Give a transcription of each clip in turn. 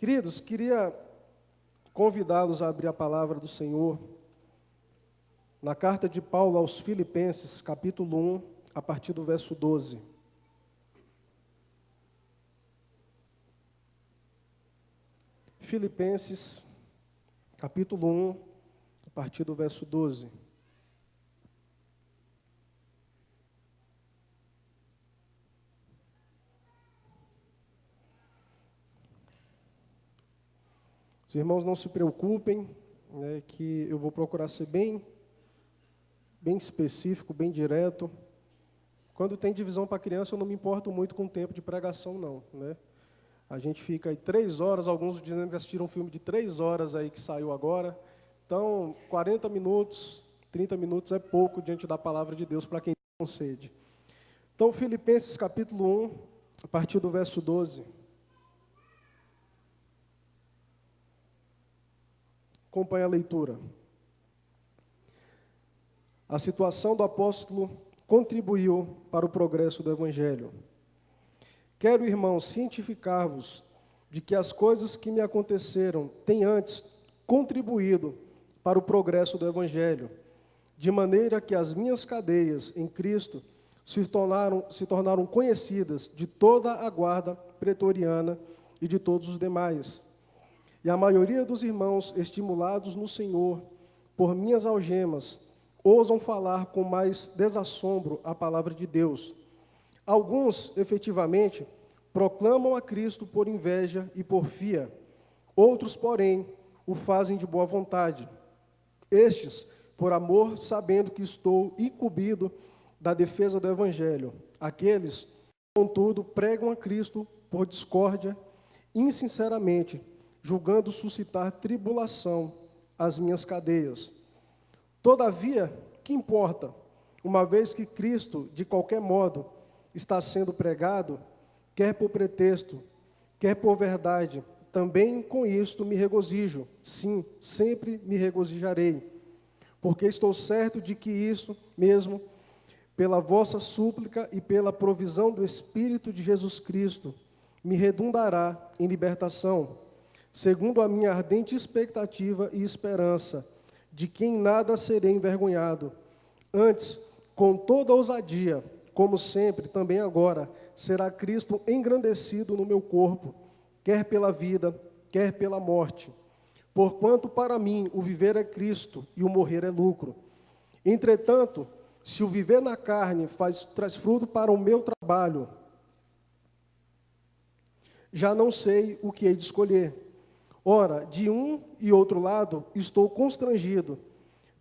Queridos, queria convidá-los a abrir a palavra do Senhor na carta de Paulo aos Filipenses, capítulo 1, a partir do verso 12. Filipenses, capítulo 1, a partir do verso 12. Os irmãos não se preocupem, né, que eu vou procurar ser bem específico, bem direto. Quando tem divisão para criança, eu não me importo muito com o tempo de pregação, não, né? A gente fica aí 3 horas, alguns dizendo que assistiram um filme de 3 horas aí que saiu agora. Então, 40 minutos, 30 minutos é pouco diante da palavra de Deus para quem tem sede. Então, Filipenses capítulo 1, a partir do verso 12. Acompanhe a leitura. A situação do apóstolo contribuiu para o progresso do Evangelho. Quero, irmãos, cientificar-vos de que as coisas que me aconteceram têm antes contribuído para o progresso do Evangelho, de maneira que as minhas cadeias em Cristo se tornaram conhecidas de toda a guarda pretoriana e de todos os demais. E a maioria dos irmãos, estimulados no Senhor por minhas algemas, ousam falar com mais desassombro a palavra de Deus. Alguns, efetivamente, proclamam a Cristo por inveja e porfia. Outros, porém, o fazem de boa vontade. Estes, por amor, sabendo que estou incumbido da defesa do Evangelho. Aqueles, contudo, pregam a Cristo por discórdia, insinceramente, julgando suscitar tribulação às minhas cadeias. Todavia, que importa, uma vez que Cristo, de qualquer modo, está sendo pregado, quer por pretexto, quer por verdade, também com isto me regozijo, sim, sempre me regozijarei, porque estou certo de que isso mesmo, pela vossa súplica e pela provisão do Espírito de Jesus Cristo, me redundará em libertação, segundo a minha ardente expectativa e esperança, de que em nada serei envergonhado. Antes, com toda ousadia, como sempre, também agora, será Cristo engrandecido no meu corpo, quer pela vida, quer pela morte. Porquanto para mim o viver é Cristo e o morrer é lucro. Entretanto, se o viver na carne traz fruto para o meu trabalho, já não sei o que hei de escolher. Ora, de um e outro lado, estou constrangido,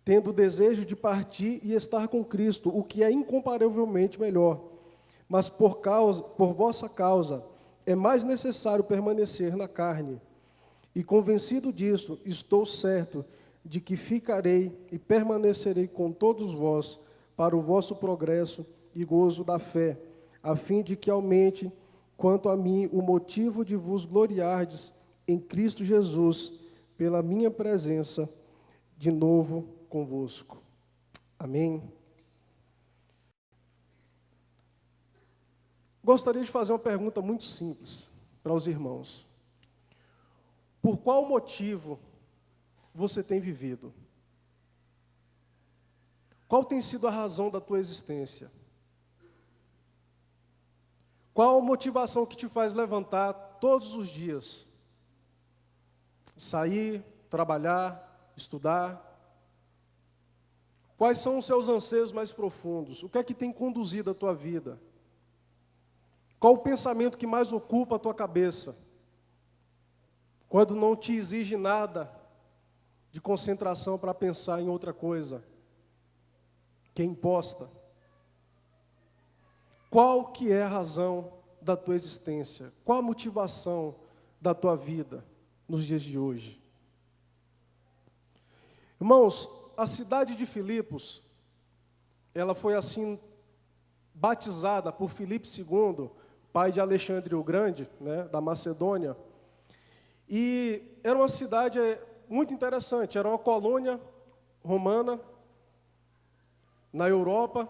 tendo o desejo de partir e estar com Cristo, o que é incomparavelmente melhor. Mas por vossa causa, é mais necessário permanecer na carne. E convencido disso, estou certo de que ficarei e permanecerei com todos vós para o vosso progresso e gozo da fé, a fim de que aumente, quanto a mim, o motivo de vos gloriardes em Cristo Jesus, pela minha presença de novo convosco. Amém. Gostaria de fazer uma pergunta muito simples para os irmãos. Por qual motivo você tem vivido? Qual tem sido a razão da tua existência? Qual a motivação que te faz levantar todos os dias? Sair, trabalhar, estudar? Quais são os seus anseios mais profundos? O que é que tem conduzido a tua vida? Qual o pensamento que mais ocupa a tua cabeça? Quando não te exige nada de concentração para pensar em outra coisa, que é imposta. Qual que é a razão da tua existência? Qual a motivação da tua vida nos dias de hoje? Irmãos, a cidade de Filipos, ela foi assim batizada por Filipe II, pai de Alexandre o Grande, né, da Macedônia. E era uma cidade muito interessante, era uma colônia romana na Europa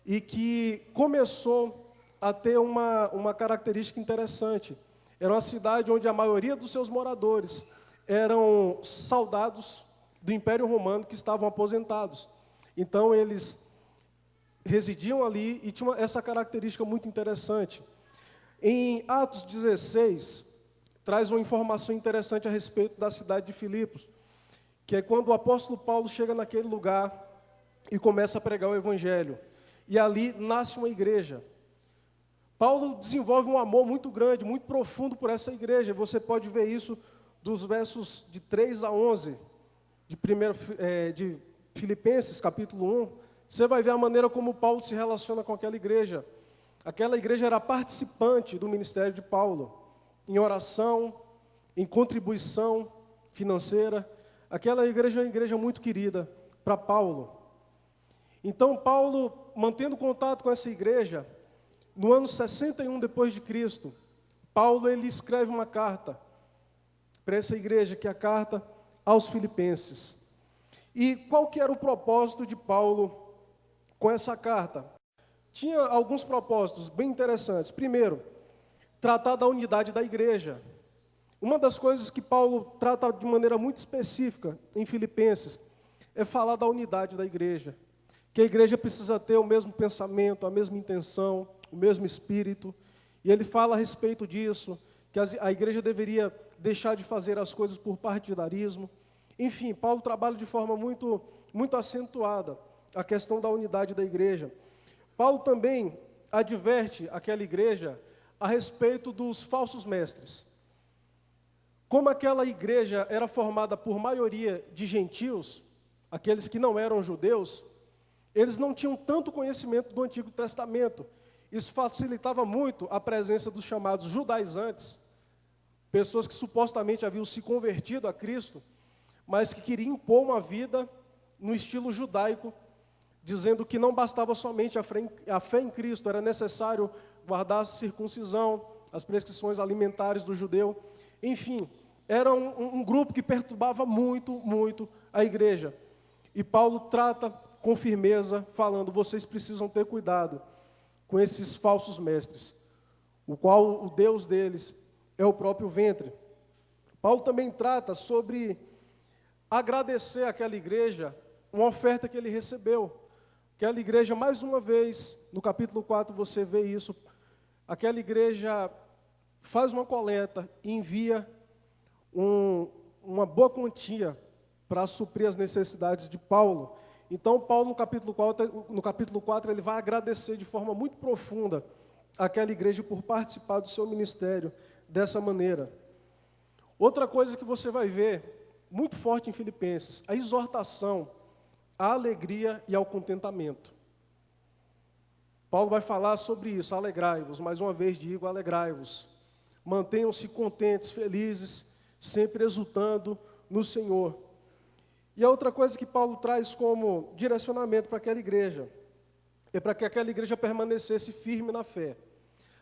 e que começou a ter uma característica interessante. Era uma cidade onde a maioria dos seus moradores eram soldados do Império Romano que estavam aposentados. Então, eles residiam ali e tinham essa característica muito interessante. Em Atos 16, traz uma informação interessante a respeito da cidade de Filipos, que é quando o apóstolo Paulo chega naquele lugar e começa a pregar o Evangelho. E ali nasce uma igreja. Paulo desenvolve um amor muito grande, muito profundo por essa igreja. Você pode ver isso dos versos de 3 a 11, de Filipenses, capítulo 1. Você vai ver a maneira como Paulo se relaciona com aquela igreja. Aquela igreja era participante do ministério de Paulo, em oração, em contribuição financeira. Aquela igreja é uma igreja muito querida para Paulo. Então, Paulo, mantendo contato com essa igreja, no ano 61 depois de Cristo, Paulo ele escreve uma carta para essa igreja, que é a carta aos Filipenses. E qual que era o propósito de Paulo com essa carta? Tinha alguns propósitos bem interessantes. Primeiro, tratar da unidade da igreja. Uma das coisas que Paulo trata de maneira muito específica em Filipenses é falar da unidade da igreja. Que a igreja precisa ter o mesmo pensamento, a mesma intenção, o mesmo espírito. E ele fala a respeito disso, que a igreja deveria deixar de fazer as coisas por partidarismo. Enfim, Paulo trabalha de forma muito, muito acentuada a questão da unidade da igreja. Paulo também adverte aquela igreja a respeito dos falsos mestres. Como aquela igreja era formada por maioria de gentios, aqueles que não eram judeus, eles não tinham tanto conhecimento do Antigo Testamento. Isso facilitava muito a presença dos chamados judaizantes, pessoas que supostamente haviam se convertido a Cristo, mas que queriam impor uma vida no estilo judaico, dizendo que não bastava somente a fé em Cristo, era necessário guardar a circuncisão, as prescrições alimentares do judeu. Enfim, era um grupo que perturbava muito, muito a igreja. E Paulo trata com firmeza, falando: vocês precisam ter cuidado com esses falsos mestres, o qual o Deus deles é o próprio ventre. Paulo também trata sobre agradecer àquela igreja uma oferta que ele recebeu. Aquela igreja, mais uma vez, no capítulo 4 você vê isso, aquela igreja faz uma coleta e envia uma boa quantia para suprir as necessidades de Paulo. Então, Paulo, no capítulo 4, ele vai agradecer de forma muito profunda àquela igreja por participar do seu ministério dessa maneira. Outra coisa que você vai ver, muito forte em Filipenses, a exortação à alegria e ao contentamento. Paulo vai falar sobre isso: alegrai-vos, mais uma vez digo, alegrai-vos. Mantenham-se contentes, felizes, sempre exultando no Senhor. E a outra coisa que Paulo traz como direcionamento para aquela igreja é para que aquela igreja permanecesse firme na fé.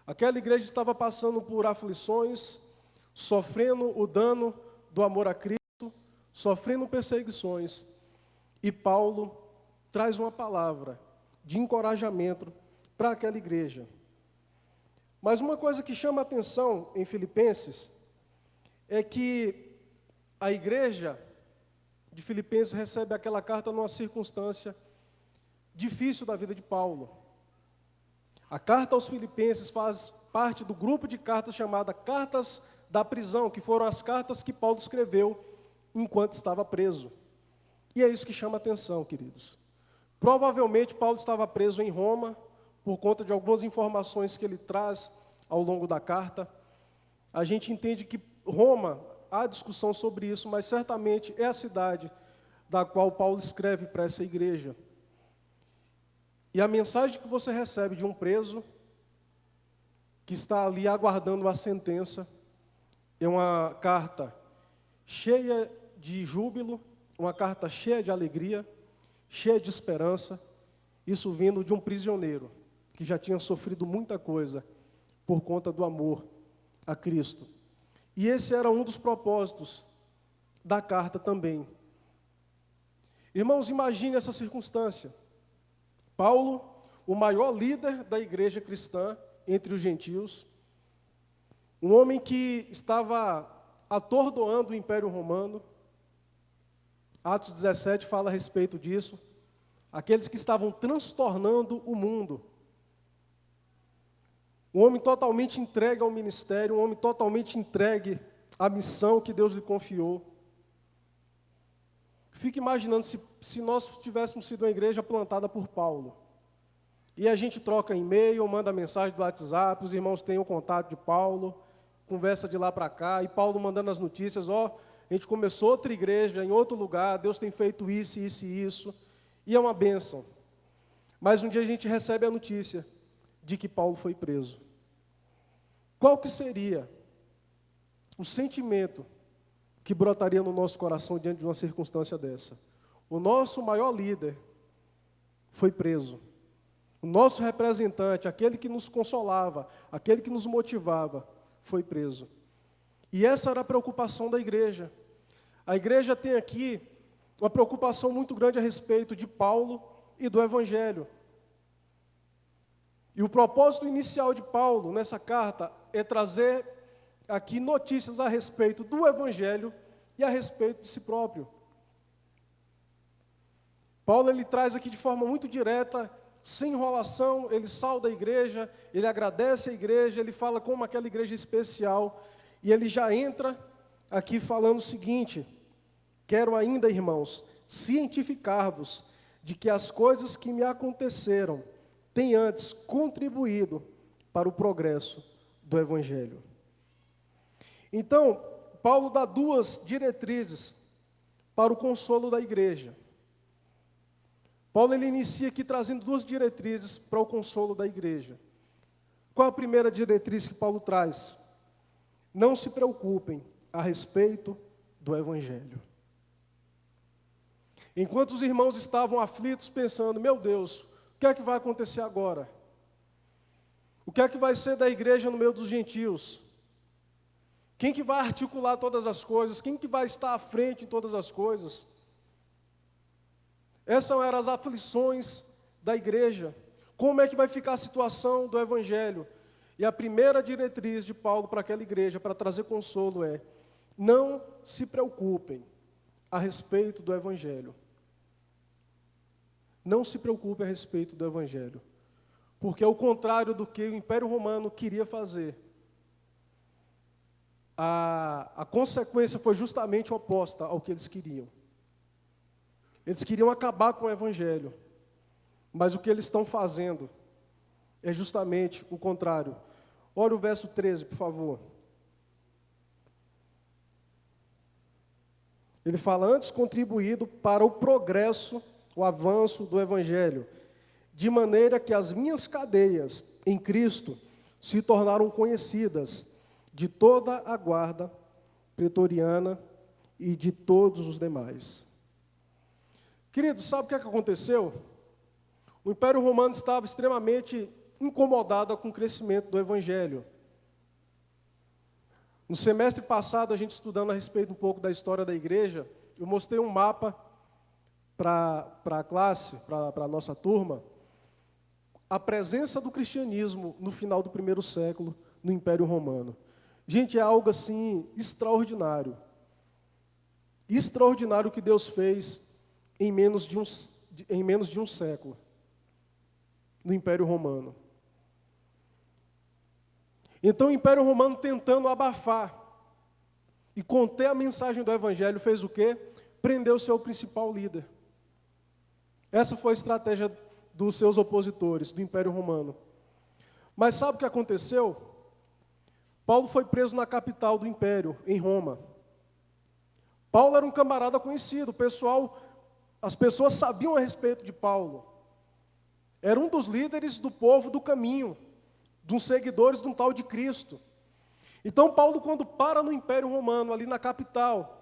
Aquela igreja estava passando por aflições, sofrendo o dano do amor a Cristo, sofrendo perseguições. E Paulo traz uma palavra de encorajamento para aquela igreja. Mas uma coisa que chama a atenção em Filipenses é que a igreja de Filipenses recebe aquela carta numa circunstância difícil da vida de Paulo. A carta aos Filipenses faz parte do grupo de cartas chamada Cartas da Prisão, que foram as cartas que Paulo escreveu enquanto estava preso. E é isso que chama a atenção, queridos. Provavelmente Paulo estava preso em Roma, por conta de algumas informações que ele traz ao longo da carta. A gente entende que Roma, há discussão sobre isso, mas certamente é a cidade da qual Paulo escreve para essa igreja. E a mensagem que você recebe de um preso que está ali aguardando a sentença é uma carta cheia de júbilo, uma carta cheia de alegria, cheia de esperança, isso vindo de um prisioneiro que já tinha sofrido muita coisa por conta do amor a Cristo. E esse era um dos propósitos da carta também. Irmãos, imagine essa circunstância. Paulo, o maior líder da igreja cristã entre os gentios, Um homem que estava atordoando o Império Romano. Atos 17 fala a respeito disso. Aqueles que estavam transtornando o mundo. Um homem totalmente entregue ao ministério, um homem totalmente entregue à missão que Deus lhe confiou. Fique imaginando se nós tivéssemos sido uma igreja plantada por Paulo. E a gente troca e-mail, manda mensagem do WhatsApp, os irmãos têm o contato de Paulo, conversa de lá para cá, e Paulo mandando as notícias, a gente começou outra igreja em outro lugar, Deus tem feito isso, isso e isso, e é uma bênção. Mas um dia a gente recebe a notícia de que Paulo foi preso. Qual que seria o sentimento que brotaria no nosso coração diante de uma circunstância dessa? O nosso maior líder foi preso. O nosso representante, aquele que nos consolava, aquele que nos motivava, foi preso. E essa era a preocupação da igreja. A igreja tem aqui uma preocupação muito grande a respeito de Paulo e do Evangelho. E o propósito inicial de Paulo nessa carta é trazer aqui notícias a respeito do Evangelho e a respeito de si próprio. Paulo ele traz aqui de forma muito direta, sem enrolação, ele sauda a igreja, ele agradece a igreja, ele fala como aquela igreja especial, e ele já entra aqui falando o seguinte: quero ainda, irmãos, cientificar-vos de que as coisas que me aconteceram têm antes contribuído para o progresso do Evangelho. Então, Paulo dá duas diretrizes para o consolo da igreja. Paulo ele inicia aqui trazendo duas diretrizes para o consolo da igreja. Qual a primeira diretriz que Paulo traz? Não se preocupem a respeito do Evangelho. Enquanto os irmãos estavam aflitos, pensando, meu Deus, o que é que vai acontecer agora? O que é que vai ser da igreja no meio dos gentios? Quem que vai articular todas as coisas? Quem que vai estar à frente em todas as coisas? Essas eram as aflições da igreja. Como é que vai ficar a situação do Evangelho? E a primeira diretriz de Paulo para aquela igreja, para trazer consolo, é: não se preocupem a respeito do Evangelho. Não se preocupem a respeito do Evangelho. Porque é o contrário do que o Império Romano queria fazer. A consequência foi justamente oposta ao que eles queriam. Eles queriam acabar com o Evangelho, mas o que eles estão fazendo é justamente o contrário. Olha o verso 13, por favor. Ele fala: antes contribuído para o progresso, o avanço do Evangelho, de maneira que as minhas cadeias em Cristo se tornaram conhecidas de toda a guarda pretoriana e de todos os demais. Queridos, sabe o que aconteceu? O Império Romano estava extremamente incomodado com o crescimento do Evangelho. No semestre passado, a gente estudando a respeito um pouco da história da igreja, eu mostrei um mapa para a classe, para a nossa turma, a presença do cristianismo no final do primeiro século no Império Romano. Gente, é algo assim extraordinário. Extraordinário o que Deus fez em menos de um século no Império Romano. Então o Império Romano, tentando abafar e conter a mensagem do Evangelho, fez o quê? Prendeu o seu principal líder. Essa foi a estratégia dos seus opositores, do Império Romano. Mas sabe o que aconteceu? Paulo foi preso na capital do Império, em Roma. Paulo era um camarada conhecido, as pessoas sabiam a respeito de Paulo. Era um dos líderes do povo do caminho, dos seguidores de um tal de Cristo. Então Paulo, quando para no Império Romano, ali na capital,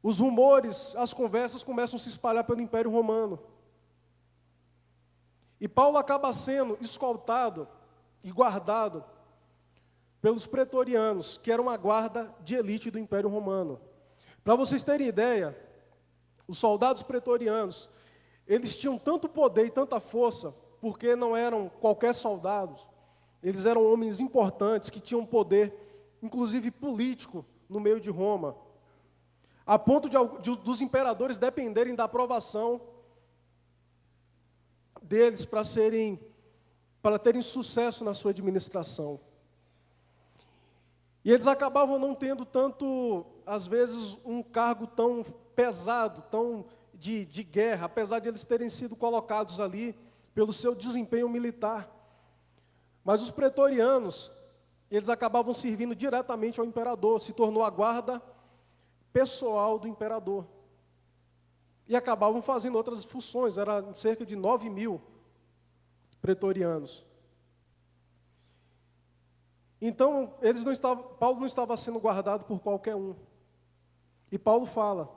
os rumores, as conversas começam a se espalhar pelo Império Romano. E Paulo acaba sendo escoltado e guardado pelos pretorianos, que eram uma guarda de elite do Império Romano. Para vocês terem ideia, os soldados pretorianos, eles tinham tanto poder e tanta força, porque não eram qualquer soldados, Eles eram homens importantes que tinham poder, inclusive político, no meio de Roma, a ponto dos imperadores dependerem da aprovação deles para terem sucesso na sua administração. E eles acabavam não tendo tanto, às vezes, um cargo tão pesado, tão de guerra, apesar de eles terem sido colocados ali pelo seu desempenho militar. Mas os pretorianos, eles acabavam servindo diretamente ao imperador, se tornou a guarda pessoal do imperador. E acabavam fazendo outras funções, eram cerca de 9.000 pretorianos. Então, Paulo não estava sendo guardado por qualquer um. E Paulo fala,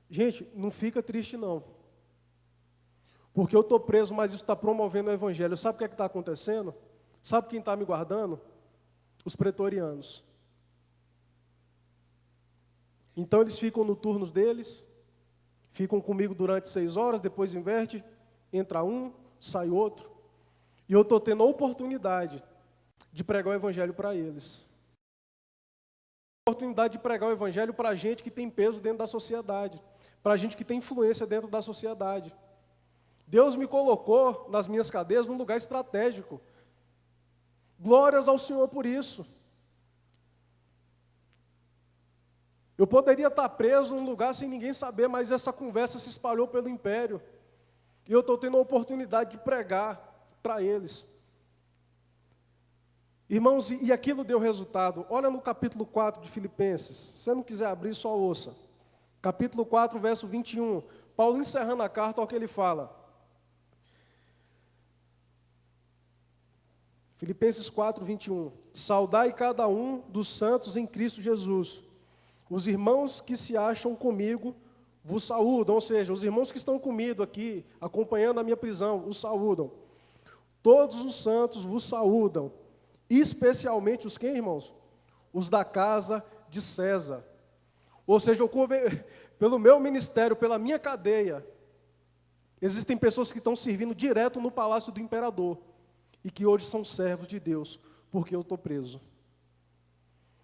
gente, não fica triste não. Porque eu estou preso, mas isso está promovendo o evangelho. Sabe o que é que está acontecendo? Sabe quem está me guardando? Os pretorianos. Então eles ficam no turno deles, ficam comigo durante 6 horas, depois inverte, entra um, sai outro. E eu estou tendo a oportunidade de pregar o evangelho para eles. Oportunidade de pregar o evangelho para gente que tem peso dentro da sociedade, para gente que tem influência dentro da sociedade. Deus me colocou nas minhas cadeias num lugar estratégico. Glórias ao Senhor por isso. Eu poderia estar preso num lugar sem ninguém saber, mas essa conversa se espalhou pelo império. E eu estou tendo a oportunidade de pregar para eles. Irmãos, e aquilo deu resultado. Olha no capítulo 4 de Filipenses. Se você não quiser abrir, só ouça. Capítulo 4, verso 21. Paulo encerrando a carta, olha o que ele fala. Filipenses 4, 21. Saudai cada um dos santos em Cristo Jesus. Os irmãos que se acham comigo vos saúdam, ou seja, os irmãos que estão comigo aqui, acompanhando a minha prisão, os saúdam. Todos os santos vos saúdam, especialmente os quem, irmãos? Os da casa de César. Ou seja, pelo meu ministério, pela minha cadeia, existem pessoas que estão servindo direto no palácio do imperador e que hoje são servos de Deus, porque eu estou preso.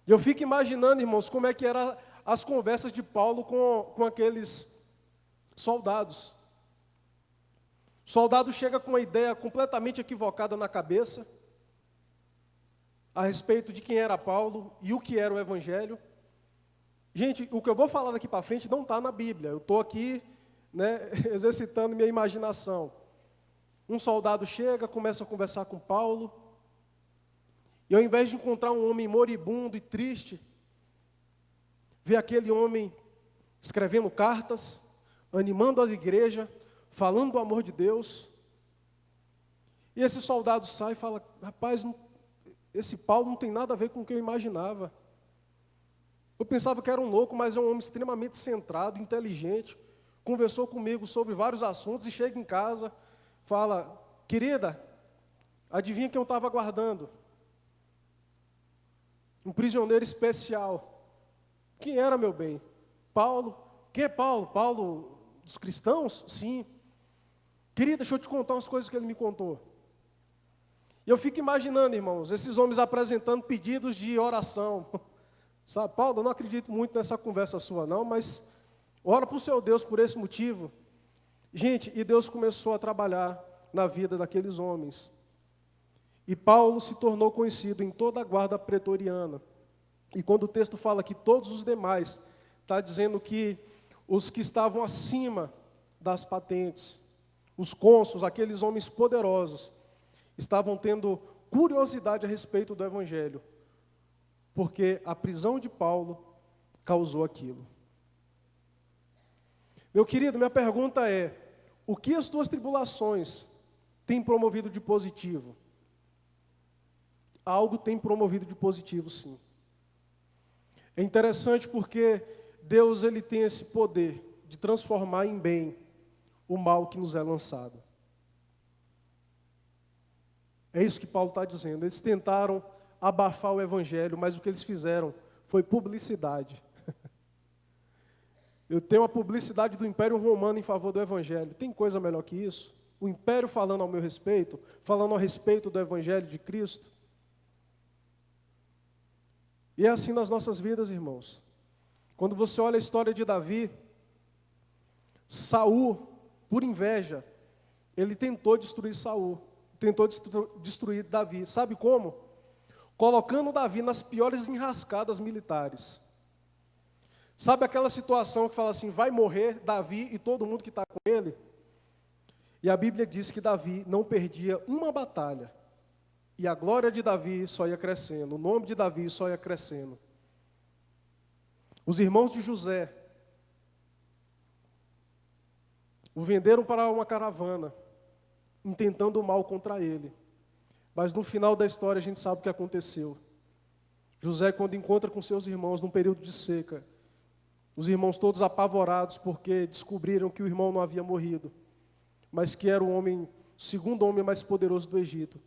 Eu fico imaginando, irmãos, como é que eram as conversas de Paulo com aqueles soldados. O soldado chega com uma ideia completamente equivocada na cabeça a respeito de quem era Paulo e o que era o Evangelho. Gente, o que eu vou falar daqui para frente não está na Bíblia. Eu estou aqui, exercitando minha imaginação. Um soldado chega, começa a conversar com Paulo, e ao invés de encontrar um homem moribundo e triste, vê aquele homem escrevendo cartas, animando a igreja, falando do amor de Deus. E esse soldado sai e fala, rapaz, esse Paulo não tem nada a ver com o que eu imaginava. Eu pensava que era um louco, mas é um homem extremamente centrado, inteligente, conversou comigo sobre vários assuntos e chega em casa, fala, querida, adivinha quem eu estava aguardando? Um prisioneiro especial. Quem era, meu bem? Paulo. Quem é Paulo? Paulo dos cristãos? Sim. Querida, deixa eu te contar umas coisas que ele me contou. E eu fico imaginando, irmãos, esses homens apresentando pedidos de oração. Sabe, Paulo, eu não acredito muito nessa conversa sua não, mas ora para o seu Deus por esse motivo. Gente, e Deus começou a trabalhar na vida daqueles homens. E Paulo se tornou conhecido em toda a guarda pretoriana. E quando o texto fala que todos os demais, está dizendo que os que estavam acima das patentes, os cônsuls, aqueles homens poderosos, estavam tendo curiosidade a respeito do Evangelho, porque a prisão de Paulo causou aquilo. Meu querido, minha pergunta é, o que as tuas tribulações têm promovido de positivo? Algo tem promovido de positivo, sim. É interessante porque Deus ele tem esse poder de transformar em bem o mal que nos é lançado. É isso que Paulo está dizendo. Eles tentaram abafar o Evangelho, mas o que eles fizeram foi publicidade. Eu tenho a publicidade do Império Romano em favor do Evangelho. Tem coisa melhor que isso? O Império falando ao meu respeito, falando a respeito do Evangelho de Cristo. E é assim nas nossas vidas, irmãos. Quando você olha a história de Davi, Saul, por inveja, ele tentou destruir Saul, tentou destruir Davi. Sabe como? Colocando Davi nas piores enrascadas militares. Sabe aquela situação que fala assim, vai morrer Davi e todo mundo que está com ele? E a Bíblia diz que Davi não perdia uma batalha. E a glória de Davi só ia crescendo, o nome de Davi só ia crescendo. Os irmãos de José o venderam para uma caravana, intentando o mal contra ele. Mas no final da história a gente sabe o que aconteceu. José, quando encontra com seus irmãos num período de seca, os irmãos todos apavorados porque descobriram que o irmão não havia morrido, mas que era o segundo homem mais poderoso do Egito.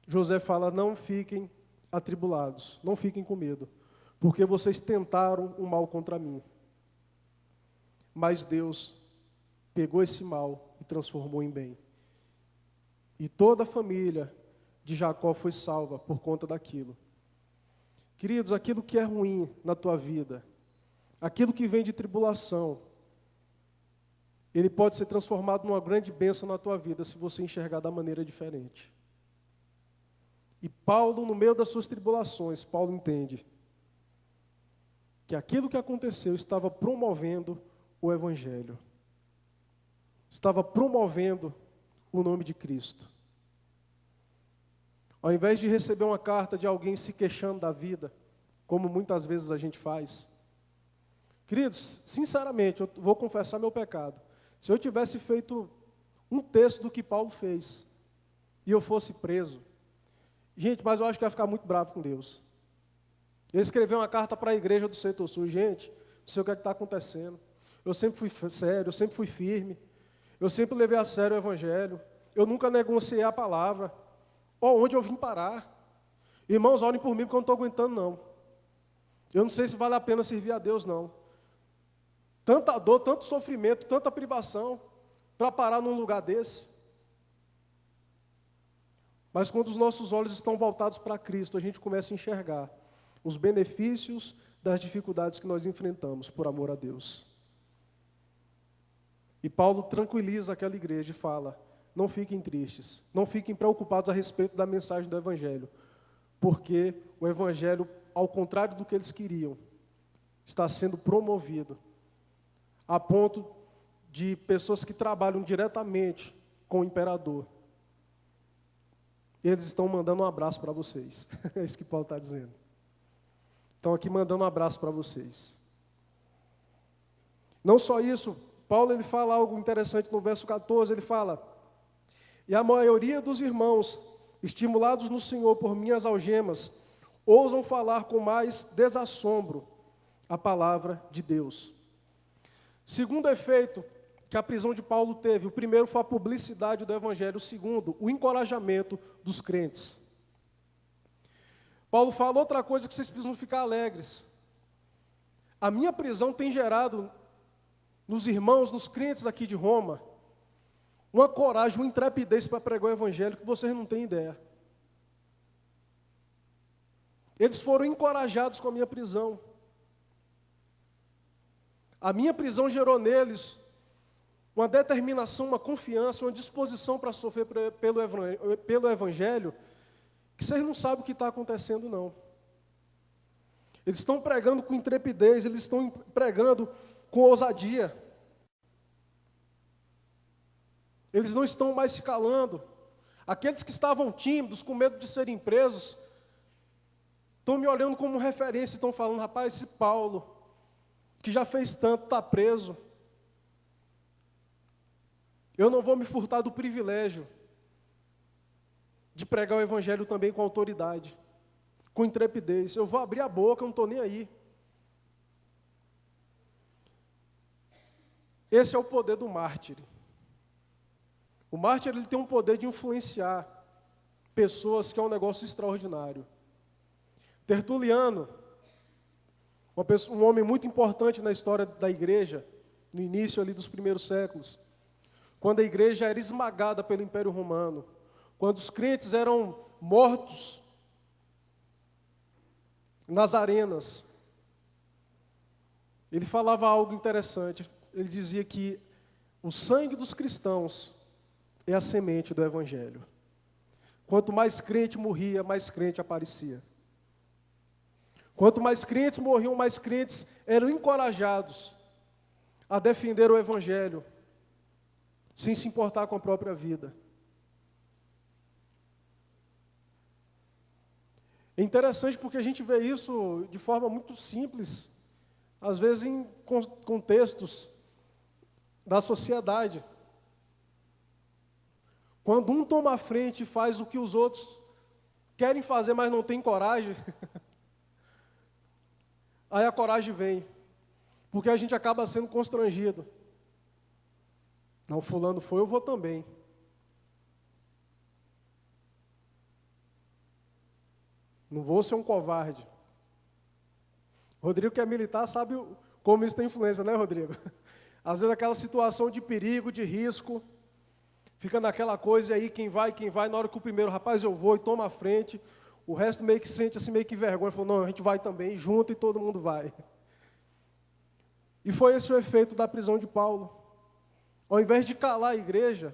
José fala, não fiquem atribulados, não fiquem com medo, porque vocês tentaram o mal contra mim. Mas Deus pegou esse mal e transformou em bem. E toda a família de Jacó foi salva por conta daquilo. Queridos, aquilo que é ruim na tua vida, aquilo que vem de tribulação, ele pode ser transformado numa grande bênção na tua vida se você enxergar da maneira diferente. E Paulo, no meio das suas tribulações, Paulo entende que aquilo que aconteceu estava promovendo o Evangelho. Estava promovendo o nome de Cristo. Ao invés de receber uma carta de alguém se queixando da vida, como muitas vezes a gente faz. Queridos, sinceramente, eu vou confessar meu pecado. Se eu tivesse feito um terço do que Paulo fez, e eu fosse preso, gente, mas eu acho que ia ficar muito bravo com Deus. Ele escreveu uma carta para a igreja do Setor Sul, gente, não sei o que está acontecendo. Eu sempre fui sério, eu sempre fui firme, eu sempre levei a sério o Evangelho, eu nunca negociei a palavra. Onde eu vim parar? Irmãos, orem por mim porque eu não estou aguentando, não. Eu não sei se vale a pena servir a Deus, não. Tanta dor, tanto sofrimento, tanta privação, para parar num lugar desse. Mas quando os nossos olhos estão voltados para Cristo, a gente começa a enxergar os benefícios das dificuldades que nós enfrentamos por amor a Deus. E Paulo tranquiliza aquela igreja e fala, não fiquem tristes, não fiquem preocupados a respeito da mensagem do Evangelho, porque o Evangelho, ao contrário do que eles queriam, está sendo promovido, a ponto de pessoas que trabalham diretamente com o imperador, eles estão mandando um abraço para vocês. É isso que Paulo está dizendo. Estão aqui mandando um abraço para vocês. Não só isso, Paulo ele fala algo interessante no verso 14, ele fala, e a maioria dos irmãos, estimulados no Senhor por minhas algemas, ousam falar com mais desassombro a palavra de Deus. Segundo efeito que a prisão de Paulo teve, o primeiro foi a publicidade do Evangelho, o segundo, o encorajamento dos crentes. Paulo fala outra coisa que vocês precisam ficar alegres. A minha prisão tem gerado nos irmãos, nos crentes aqui de Roma, uma coragem, uma intrepidez para pregar o Evangelho que vocês não têm ideia. Eles foram encorajados com a minha prisão. A minha prisão gerou neles uma determinação, uma confiança, uma disposição para sofrer pelo Evangelho, que vocês não sabem o que está acontecendo, não. Eles estão pregando com intrepidez, eles estão pregando com ousadia. Eles não estão mais se calando. Aqueles que estavam tímidos, com medo de serem presos, estão me olhando como referência, estão falando, rapaz, esse Paulo, que já fez tanto, está preso. Eu não vou me furtar do privilégio de pregar o Evangelho também com autoridade, com intrepidez. Eu vou abrir a boca, eu não estou nem aí. Esse é o poder do mártir. O mártir ele tem um poder de influenciar pessoas, que é um negócio extraordinário. Tertuliano, um homem muito importante na história da igreja, no início ali dos primeiros séculos, quando a igreja era esmagada pelo Império Romano, quando os crentes eram mortos nas arenas, ele falava algo interessante. Ele dizia que o sangue dos cristãos é a semente do Evangelho. Quanto mais crente morria, mais crente aparecia. Quanto mais crentes morriam, mais crentes eram encorajados a defender o Evangelho, sem se importar com a própria vida. É interessante porque a gente vê isso de forma muito simples, às vezes em contextos da sociedade. Quando um toma a frente e faz o que os outros querem fazer, mas não tem coragem, aí a coragem vem, porque a gente acaba sendo constrangido. Não, fulano foi, eu vou também. Não vou ser um covarde. Rodrigo, que é militar, sabe como isso tem influência, né, Rodrigo? Às vezes aquela situação de perigo, de risco, fica naquela coisa aí, quem vai, na hora que o primeiro, rapaz, eu vou e toma a frente, o resto meio que sente assim, meio que vergonha, falou, não, a gente vai também, junto e todo mundo vai. E foi esse o efeito da prisão de Paulo. Ao invés de calar a igreja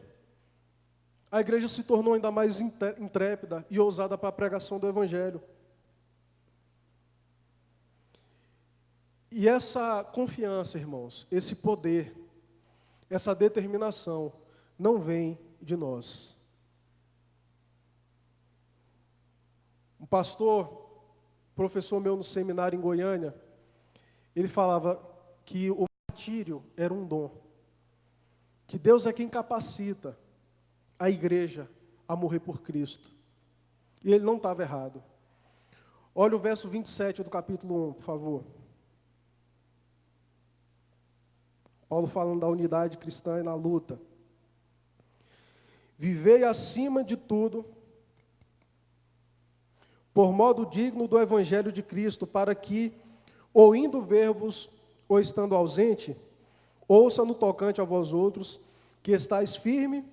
se tornou ainda mais intrépida e ousada para a pregação do Evangelho. E essa confiança, irmãos, esse poder, essa determinação, não vem de nós. Um pastor, professor meu no seminário em Goiânia, ele falava que o martírio era um dom, que Deus é quem capacita a igreja a morrer por Cristo. E ele não estava errado. Olha o verso 27 do capítulo 1, por favor. Paulo falando da unidade cristã e na luta. Vivei acima de tudo, por modo digno do Evangelho de Cristo, para que, ou indo ver-vos, ou estando ausente, ouça no tocante a vós outros, que estáis firme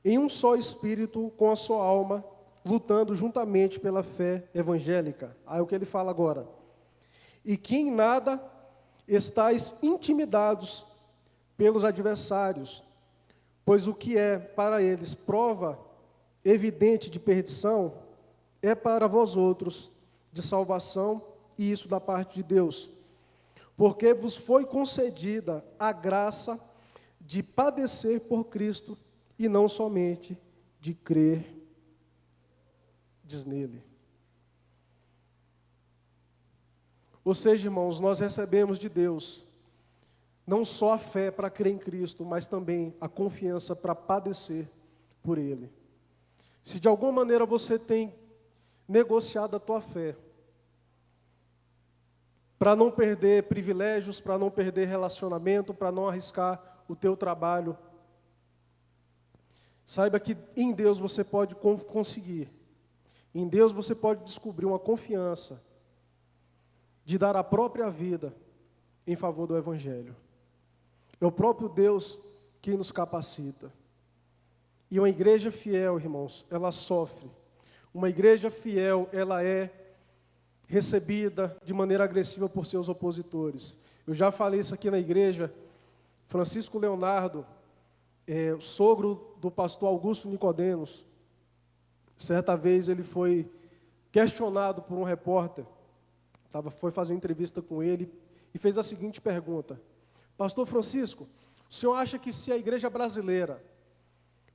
em um só espírito com a sua alma, lutando juntamente pela fé evangélica. Aí o que ele fala agora. E que em nada estáis intimidados pelos adversários, pois o que é para eles prova evidente de perdição, é para vós outros de salvação, e isso da parte de Deus. Porque vos foi concedida a graça de padecer por Cristo, e não somente de crer, diz nele. Ou seja, irmãos, nós recebemos de Deus não só a fé para crer em Cristo, mas também a confiança para padecer por Ele. Se de alguma maneira você tem negociado a tua fé, para não perder privilégios, para não perder relacionamento, para não arriscar o teu trabalho, saiba que em Deus você pode conseguir. Em Deus você pode descobrir uma confiança de dar a própria vida em favor do Evangelho. É o próprio Deus que nos capacita. E uma igreja fiel, irmãos, ela sofre. Uma igreja fiel, ela é recebida de maneira agressiva por seus opositores. Eu já falei isso aqui na igreja. Francisco Leonardo, o sogro do pastor Augusto Nicodemos, certa vez ele foi questionado por um repórter, foi fazer uma entrevista com ele e fez a seguinte pergunta: Pastor Francisco, o senhor acha que se a igreja brasileira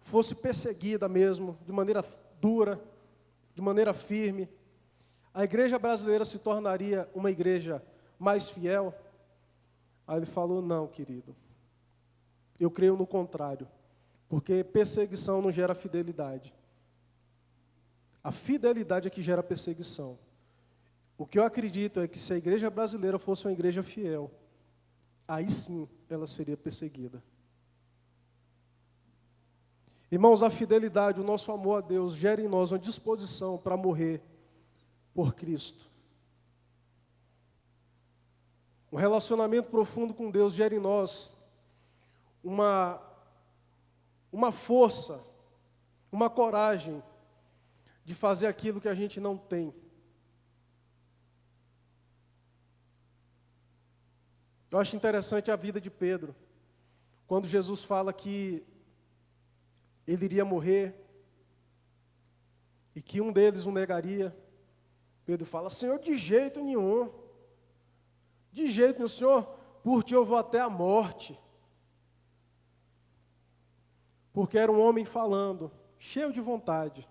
fosse perseguida mesmo, de maneira dura, de maneira firme, a igreja brasileira se tornaria uma igreja mais fiel? Aí ele falou: não, querido, eu creio no contrário, porque perseguição não gera fidelidade. A fidelidade é que gera perseguição. O que eu acredito é que se a igreja brasileira fosse uma igreja fiel, aí sim ela seria perseguida. Irmãos, a fidelidade, o nosso amor a Deus, gera em nós uma disposição para morrer por Cristo. Um relacionamento profundo com Deus gera em nós uma força, uma coragem de fazer aquilo que a gente não tem. Eu acho interessante a vida de Pedro. Quando Jesus fala que ele iria morrer e que um deles o negaria, Pedro fala: Senhor, de jeito nenhum. De jeito nenhum, Senhor, por ti eu vou até a morte. Porque era um homem falando, cheio de vontade.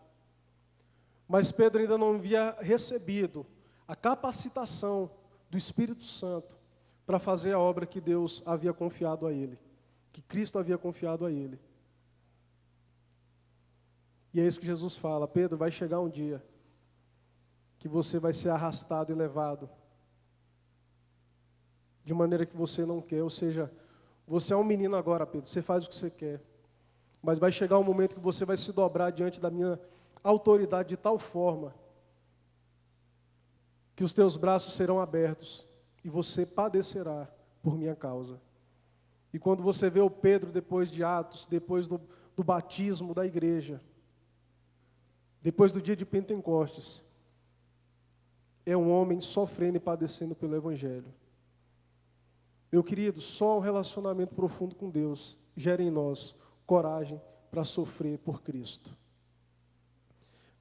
Mas Pedro ainda não havia recebido a capacitação do Espírito Santo para fazer a obra que Deus havia confiado a ele, que Cristo havia confiado a ele. E é isso que Jesus fala: Pedro, vai chegar um dia que você vai ser arrastado e levado de maneira que você não quer. Ou seja, você é um menino agora, Pedro, você faz o que você quer. Mas vai chegar um momento que você vai se dobrar diante da minha autoridade de tal forma que os teus braços serão abertos e você padecerá por minha causa. E quando você vê o Pedro depois de Atos, depois do batismo da igreja, depois do dia de Pentecostes, é um homem sofrendo e padecendo pelo Evangelho. Meu querido, só um relacionamento profundo com Deus gera em nós coragem para sofrer por Cristo.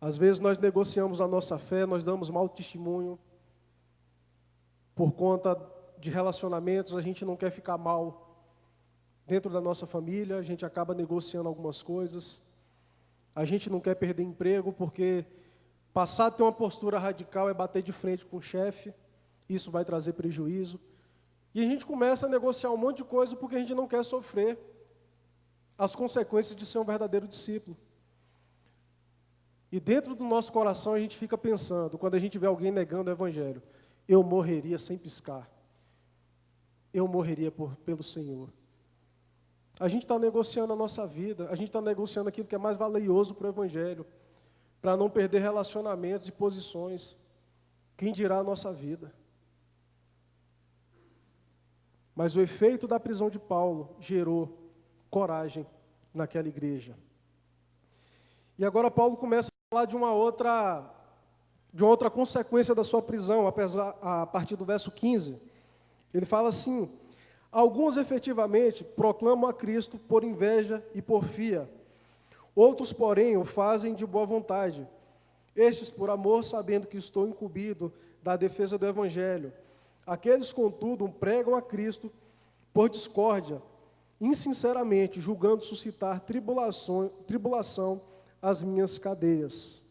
Às vezes nós negociamos a nossa fé, nós damos mau testemunho por conta de relacionamentos, a gente não quer ficar mal dentro da nossa família, a gente acaba negociando algumas coisas, a gente não quer perder emprego porque passar a ter uma postura radical é bater de frente com o chefe, isso vai trazer prejuízo. E a gente começa a negociar um monte de coisa porque a gente não quer sofrer as consequências de ser um verdadeiro discípulo. E dentro do nosso coração a gente fica pensando, quando a gente vê alguém negando o Evangelho: eu morreria sem piscar. Eu morreria pelo Senhor. A gente está negociando a nossa vida, a gente está negociando aquilo que é mais valioso para o Evangelho, para não perder relacionamentos e posições. Quem dirá a nossa vida? Mas o efeito da prisão de Paulo gerou coragem naquela igreja. E agora Paulo começa a falar de uma outra consequência da sua prisão, a partir do verso 15. Ele fala assim: alguns efetivamente proclamam a Cristo por inveja e porfia. Outros, porém, o fazem de boa vontade. Estes por amor, sabendo que estou incumbido da defesa do Evangelho. Aqueles, contudo, pregam a Cristo por discórdia, insinceramente, julgando suscitar tribulação às minhas cadeias.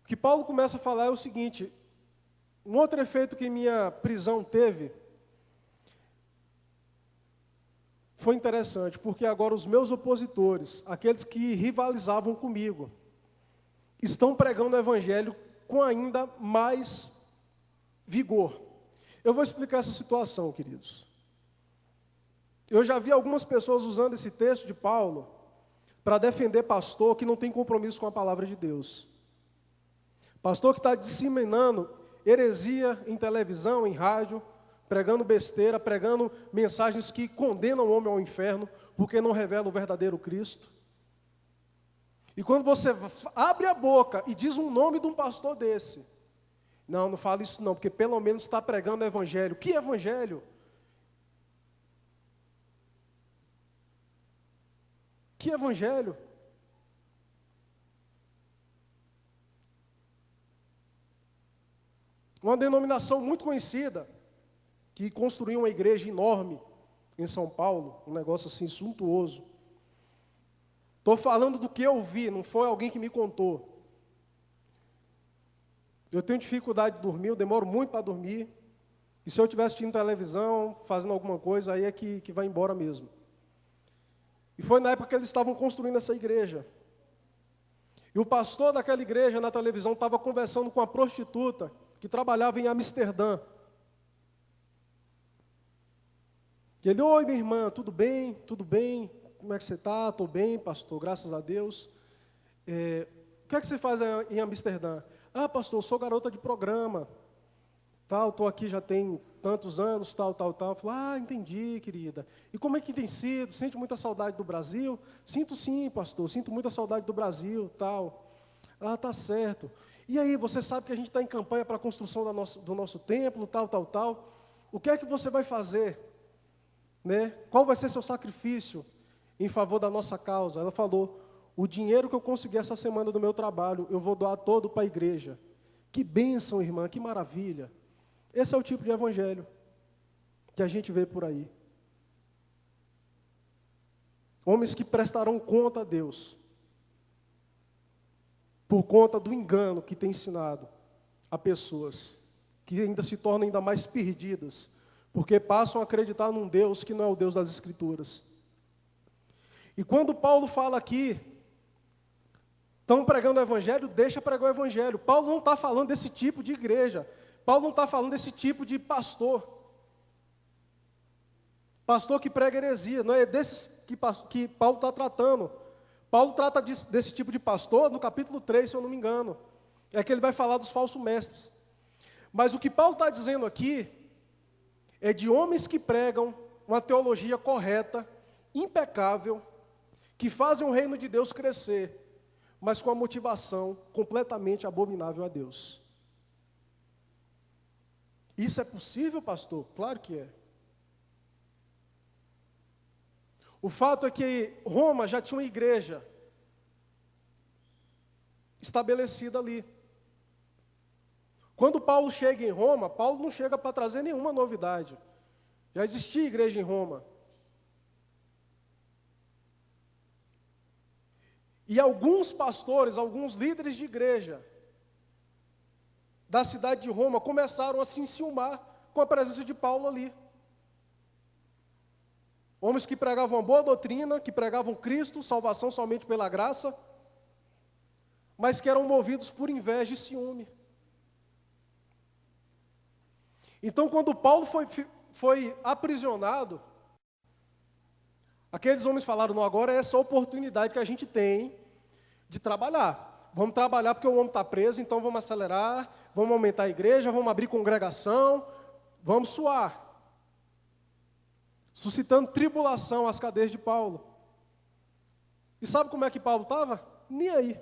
O que Paulo começa a falar é o seguinte: um outro efeito que minha prisão teve foi interessante, porque agora os meus opositores, aqueles que rivalizavam comigo, estão pregando o Evangelho com ainda mais vigor. Eu vou explicar essa situação, queridos. Eu já vi algumas pessoas usando esse texto de Paulo para defender pastor que não tem compromisso com a palavra de Deus. Pastor que está disseminando heresia em televisão, em rádio, pregando besteira, pregando mensagens que condenam o homem ao inferno, porque não revelam o verdadeiro Cristo. E quando você abre a boca e diz um nome de um pastor desse: não, não fala isso não, porque pelo menos está pregando o Evangelho. Que Evangelho? Que Evangelho? Uma denominação muito conhecida, que construiu uma igreja enorme em São Paulo, um negócio assim suntuoso. Estou falando do que eu vi, não foi alguém que me contou. Eu tenho dificuldade de dormir, eu demoro muito para dormir. E se eu estiver assistindo televisão, fazendo alguma coisa, aí é que vai embora mesmo. E foi na época que eles estavam construindo essa igreja. E o pastor daquela igreja, na televisão, estava conversando com uma prostituta que trabalhava em Amsterdã. E ele: oi, minha irmã, tudo bem? Tudo bem? Como é que você está? Estou bem, pastor, graças a Deus. O que é que você faz em Amsterdã? Ah, pastor, eu sou garota de programa. Estou aqui já tem tantos anos, tal. Eu falei: entendi, querida. E como é que tem sido? Sente muita saudade do Brasil? Sinto sim, pastor, sinto muita saudade do Brasil, tal. Ah, tá certo. E aí, você sabe que a gente está em campanha para a construção do nosso templo, tal. O que é que você vai fazer? Né? Qual vai ser seu sacrifício em favor da nossa causa? Ela falou, o dinheiro que eu consegui essa semana do meu trabalho, eu vou doar todo para a igreja. Que bênção, irmã, que maravilha. Esse é o tipo de evangelho que a gente vê por aí. Homens que prestarão conta a Deus, por conta do engano que tem ensinado a pessoas, que ainda se tornam ainda mais perdidas, porque passam a acreditar num Deus que não é o Deus das Escrituras. E quando Paulo fala aqui, estão pregando o Evangelho, deixa pregar o Evangelho. Paulo não está falando desse tipo de igreja. Paulo não está falando desse tipo de pastor. Pastor que prega heresia, não é desses que Paulo está tratando. Paulo trata desse tipo de pastor no capítulo 3, se eu não me engano. É que ele vai falar dos falsos mestres. Mas o que Paulo está dizendo aqui é de homens que pregam uma teologia correta, impecável, que fazem o reino de Deus crescer, mas com a motivação completamente abominável a Deus. Isso é possível, pastor? Claro que é. O fato é que Roma já tinha uma igreja estabelecida ali. Quando Paulo chega em Roma, Paulo não chega para trazer nenhuma novidade. Já existia igreja em Roma. E alguns pastores, alguns líderes de igreja da cidade de Roma começaram a se enciumar com a presença de Paulo ali. Homens que pregavam uma boa doutrina, que pregavam Cristo, salvação somente pela graça, mas que eram movidos por inveja e ciúme. Então, quando Paulo foi aprisionado, aqueles homens falaram, não, agora é essa oportunidade que a gente tem de trabalhar. Vamos trabalhar porque o homem está preso, então vamos acelerar, vamos aumentar a igreja, vamos abrir congregação, vamos suar. Suscitando tribulação às cadeias de Paulo. E sabe como é que Paulo estava? Nem aí.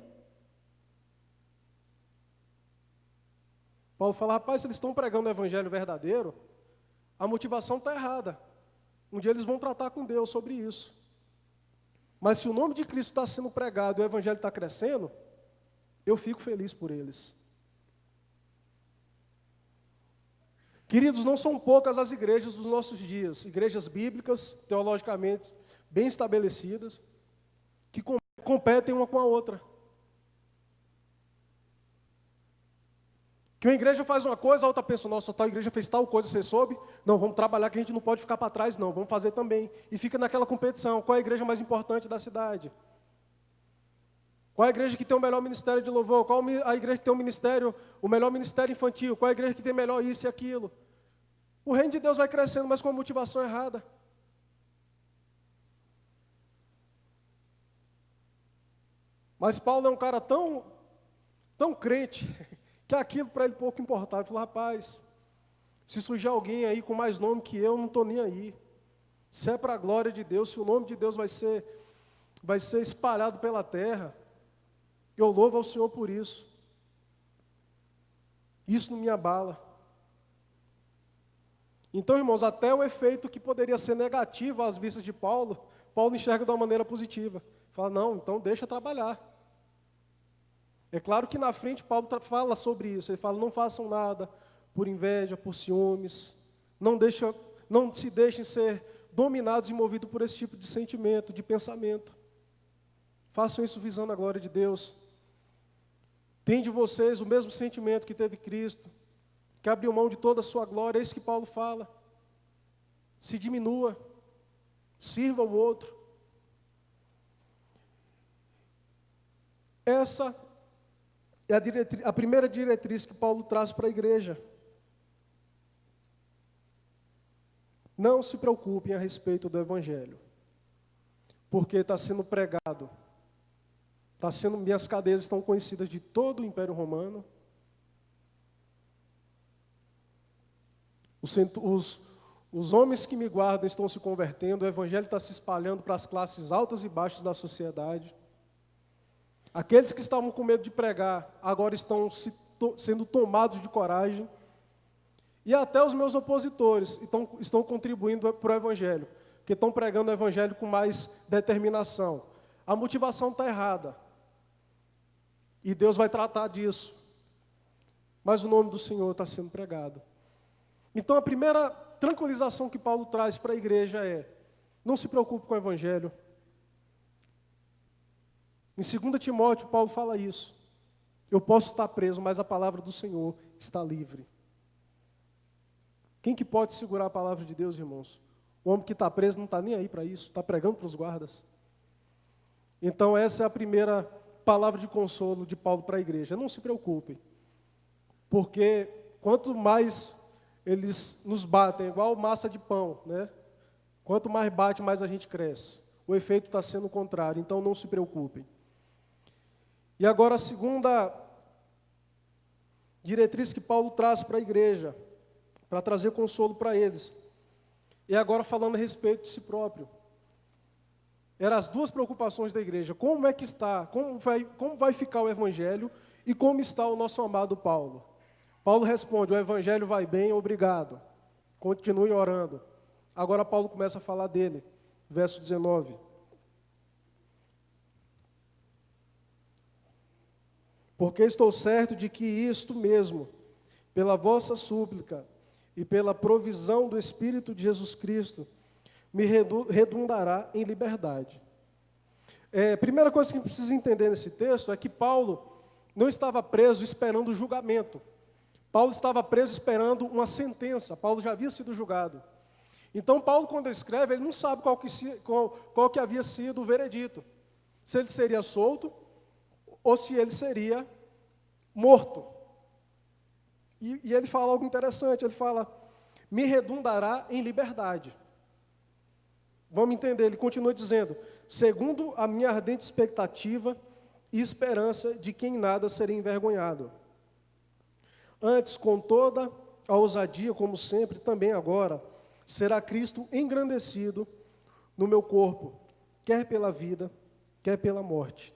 Paulo fala, rapaz, se eles estão pregando o evangelho verdadeiro, a motivação está errada. Um dia eles vão tratar com Deus sobre isso. Mas se o nome de Cristo está sendo pregado e o evangelho está crescendo, eu fico feliz por eles. Queridos, não são poucas as igrejas dos nossos dias, igrejas bíblicas, teologicamente bem estabelecidas, que competem uma com a outra. Que uma igreja faz uma coisa, a outra pensa, nossa, tal igreja fez tal coisa, você soube? Não, vamos trabalhar que a gente não pode ficar para trás, não, vamos fazer também. E fica naquela competição, qual é a igreja mais importante da cidade? Qual é a igreja que tem o melhor ministério de louvor? Qual a igreja que tem o melhor ministério infantil? Qual é a igreja que tem melhor isso e aquilo? O reino de Deus vai crescendo, mas com a motivação errada. Mas Paulo é um cara tão crente, que aquilo para ele pouco importava. Ele falou, rapaz, se surgir alguém aí com mais nome que eu, não estou nem aí. Se é para a glória de Deus, se o nome de Deus vai ser espalhado pela terra, eu louvo ao Senhor por isso. Isso não me abala. Então, irmãos, até o efeito que poderia ser negativo às vistas de Paulo, Paulo enxerga de uma maneira positiva. Fala, não, então deixa trabalhar. É claro que na frente Paulo fala sobre isso. Ele fala, não façam nada por inveja, por ciúmes. Não se deixem ser dominados e movidos por esse tipo de sentimento, de pensamento. Façam isso visando a glória de Deus. Tem de vocês o mesmo sentimento que teve Cristo, que abriu mão de toda a sua glória. É isso que Paulo fala. Se diminua, sirva o outro. Essa é a primeira diretriz que Paulo traz para a igreja. Não se preocupem a respeito do Evangelho, porque está sendo pregado. Minhas cadeias estão conhecidas de todo o Império Romano. Os homens que me guardam estão se convertendo, o Evangelho está se espalhando para as classes altas e baixas da sociedade. Aqueles que estavam com medo de pregar, agora estão sendo tomados de coragem. E até os meus opositores estão contribuindo para o Evangelho, que estão pregando o Evangelho com mais determinação. A motivação está errada. E Deus vai tratar disso. Mas o nome do Senhor está sendo pregado. Então a primeira tranquilização que Paulo traz para a igreja é: não se preocupe com o Evangelho. Em 2 Timóteo, Paulo fala isso. Eu posso estar preso, mas a palavra do Senhor está livre. Quem que pode segurar a palavra de Deus, irmãos? O homem que está preso não está nem aí para isso, está pregando para os guardas. Então essa é a primeira palavra de consolo de Paulo para a igreja. Não se preocupem, porque quanto mais eles nos batem, igual massa de pão, né? Quanto mais bate, mais a gente cresce. O efeito está sendo o contrário, então não se preocupem. E agora a segunda diretriz que Paulo traz para a igreja, para trazer consolo para eles, e agora falando a respeito de si próprio. Eram as duas preocupações da igreja: como é que está, como vai ficar o Evangelho e como está o nosso amado Paulo. Paulo responde: o Evangelho vai bem, obrigado, continue orando. Agora Paulo começa a falar dele, verso 19. Porque estou certo de que isto mesmo, pela vossa súplica e pela provisão do Espírito de Jesus Cristo, me redundará em liberdade. Primeira coisa que precisa entender nesse texto é que Paulo não estava preso esperando o julgamento. Paulo estava preso esperando uma sentença. Paulo já havia sido julgado. Então Paulo, quando escreve, ele não sabe qual que havia sido o veredito. Se ele seria solto ou se ele seria morto. E ele fala algo interessante, ele fala: me redundará em liberdade. Vamos entender, ele continua dizendo: segundo a minha ardente expectativa e esperança de que em nada serei envergonhado. Antes, com toda a ousadia, como sempre, também agora, será Cristo engrandecido no meu corpo, quer pela vida, quer pela morte.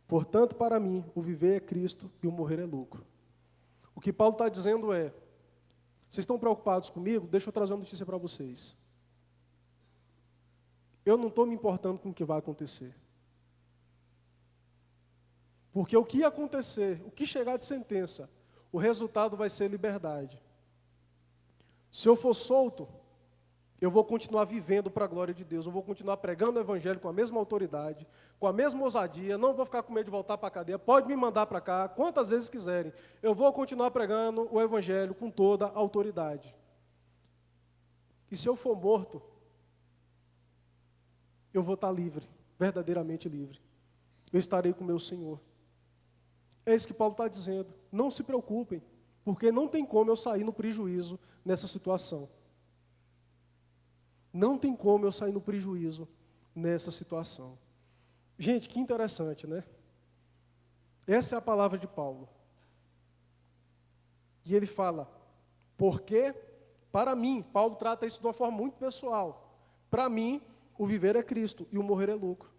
Portanto, para mim, o viver é Cristo e o morrer é lucro. O que Paulo está dizendo é: vocês estão preocupados comigo? Deixa eu trazer uma notícia para vocês. Eu não estou me importando com o que vai acontecer. Porque o que acontecer, o que chegar de sentença, o resultado vai ser liberdade. Se eu for solto, eu vou continuar vivendo para a glória de Deus, eu vou continuar pregando o Evangelho com a mesma autoridade, com a mesma ousadia, não vou ficar com medo de voltar para a cadeia, pode me mandar para cá quantas vezes quiserem, eu vou continuar pregando o Evangelho com toda a autoridade. E se eu for morto, eu vou estar livre, verdadeiramente livre. Eu estarei com o meu Senhor. É isso que Paulo está dizendo. Não se preocupem, porque não tem como eu sair no prejuízo nessa situação. Não tem como eu sair no prejuízo nessa situação. Gente, que interessante, né? Essa é a palavra de Paulo. E ele fala: porque, para mim, Paulo trata isso de uma forma muito pessoal. Para mim, o viver é Cristo e o morrer é lucro.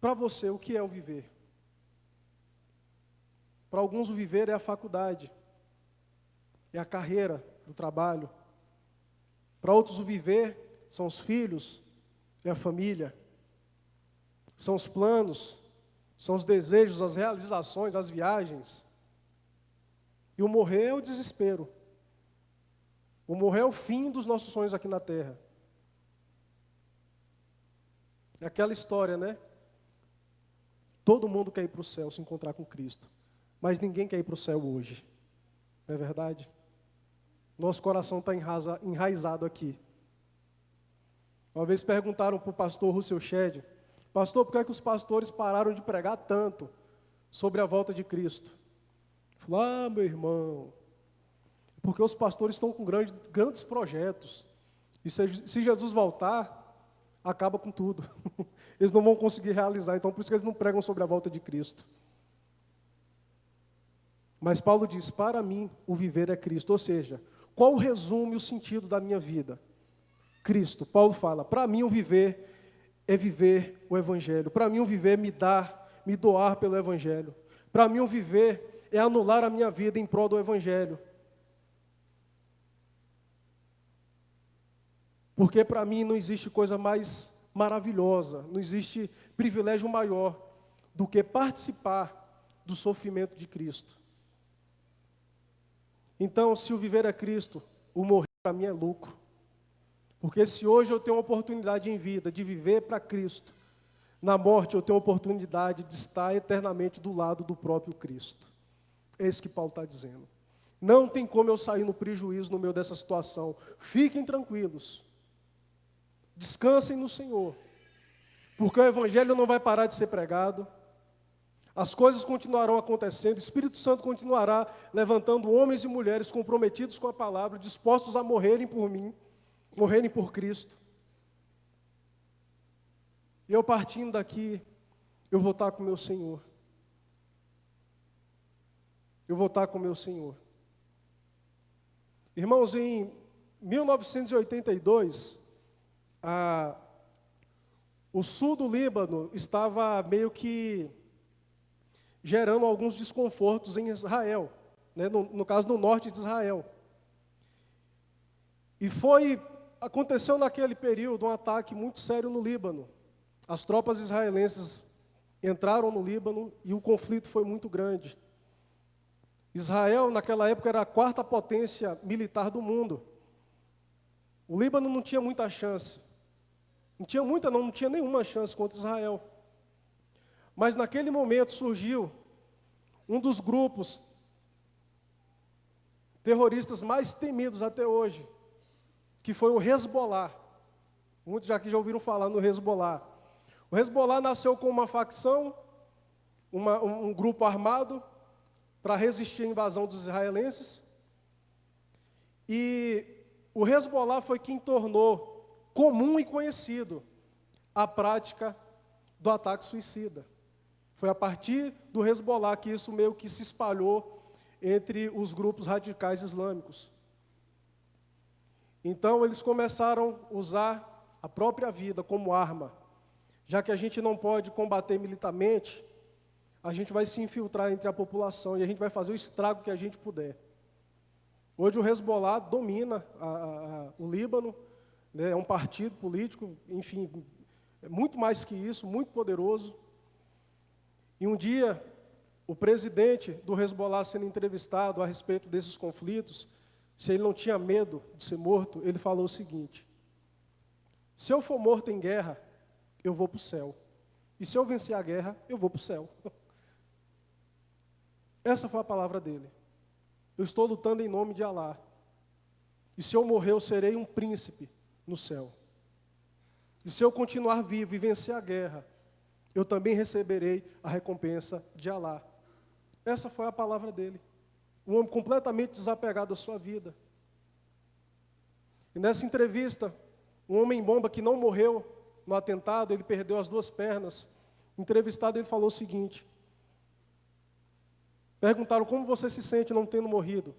Para você, o que é o viver? Para alguns, o viver é a faculdade, é a carreira do trabalho. Para outros, o viver são os filhos, é a família, são os planos, são os desejos, as realizações, as viagens. E o morrer é o desespero. O morrer é o fim dos nossos sonhos aqui na terra. É aquela história, né? Todo mundo quer ir para o céu, se encontrar com Cristo. Mas ninguém quer ir para o céu hoje. Não é verdade? Nosso coração está enraizado aqui. Uma vez perguntaram para o pastor Russell Shedd: pastor, por que é que os pastores pararam de pregar tanto sobre a volta de Cristo? Ele falou: ah, meu irmão, porque os pastores estão com grandes projetos. E se Jesus voltar, acaba com tudo. Eles não vão conseguir realizar, então por isso que eles não pregam sobre a volta de Cristo. Mas Paulo diz: para mim, o viver é Cristo. Ou seja, qual resume o sentido da minha vida? Cristo. Paulo fala: para mim, o viver é viver o Evangelho. Para mim, o viver é me doar pelo Evangelho. Para mim, o viver é anular a minha vida em prol do Evangelho. Porque para mim não existe coisa mais maravilhosa, não existe privilégio maior do que participar do sofrimento de Cristo. Então, se o viver é Cristo, o morrer para mim é lucro. Porque se hoje eu tenho uma oportunidade em vida de viver para Cristo, na morte eu tenho a oportunidade de estar eternamente do lado do próprio Cristo. É isso que Paulo está dizendo. Não tem como eu sair no prejuízo no meio dessa situação. Fiquem tranquilos. Descansem no Senhor, porque o Evangelho não vai parar de ser pregado, as coisas continuarão acontecendo, o Espírito Santo continuará levantando homens e mulheres comprometidos com a palavra, dispostos a morrerem por mim, morrerem por Cristo. E eu partindo daqui, eu vou estar com o meu Senhor. Eu vou estar com o meu Senhor. Irmãos, em 1982, o sul do Líbano estava meio que gerando alguns desconfortos em Israel, né? No caso, no norte de Israel. E aconteceu naquele período um ataque muito sério no Líbano. As tropas israelenses entraram no Líbano e o conflito foi muito grande. Israel, naquela época, era a quarta potência militar do mundo. O Líbano não tinha muita chance. Não tinha nenhuma chance contra Israel. Mas naquele momento surgiu um dos grupos terroristas mais temidos até hoje, que foi o Hezbollah. Muitos aqui já ouviram falar no Hezbollah. O Hezbollah nasceu com uma facção, um grupo armado, para resistir à invasão dos israelenses. E o Hezbollah foi quem tornou comum e conhecido a prática do ataque suicida. Foi a partir do Hezbollah que isso meio que se espalhou entre os grupos radicais islâmicos. Então eles começaram a usar a própria vida como arma. Já que a gente não pode combater militarmente, a gente vai se infiltrar entre a população e a gente vai fazer o estrago que a gente puder. Hoje o Hezbollah domina o Líbano, né, é um partido político, enfim, é muito mais que isso, muito poderoso. E um dia, o presidente do Hezbollah sendo entrevistado a respeito desses conflitos, se ele não tinha medo de ser morto, ele falou o seguinte: se eu for morto em guerra, eu vou para o céu. E se eu vencer a guerra, eu vou para o céu. Essa foi a palavra dele. Eu estou lutando em nome de Alá. E se eu morrer, eu serei um príncipe no céu. E se eu continuar vivo e vencer a guerra, eu também receberei a recompensa de Alá. Essa foi a palavra dele. Um homem completamente desapegado da sua vida. E nessa entrevista, um homem-bomba que não morreu no atentado, ele perdeu as 2 pernas. Entrevistado, ele falou o seguinte: perguntaram como você se sente não tendo morrido.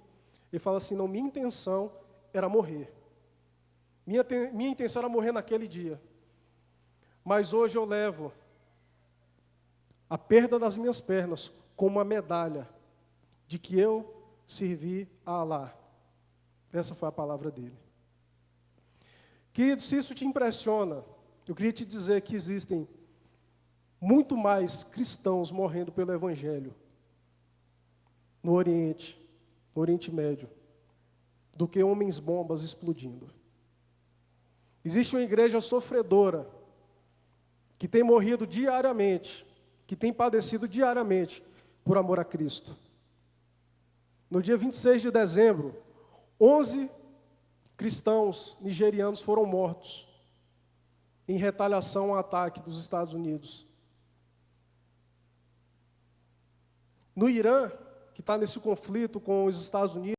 Ele fala assim: não, minha intenção era morrer. Minha intenção era morrer naquele dia. Mas hoje eu levo a perda das minhas pernas como uma medalha de que eu servi a Alá. Essa foi a palavra dele. Querido, se isso te impressiona, eu queria te dizer que existem muito mais cristãos morrendo pelo Evangelho no Oriente Médio, do que homens-bombas explodindo. Existe uma igreja sofredora, que tem morrido diariamente, que tem padecido diariamente por amor a Cristo. No dia 26 de dezembro, 11 cristãos nigerianos foram mortos em retaliação ao ataque dos Estados Unidos. No Irã, que está nesse conflito com os Estados Unidos,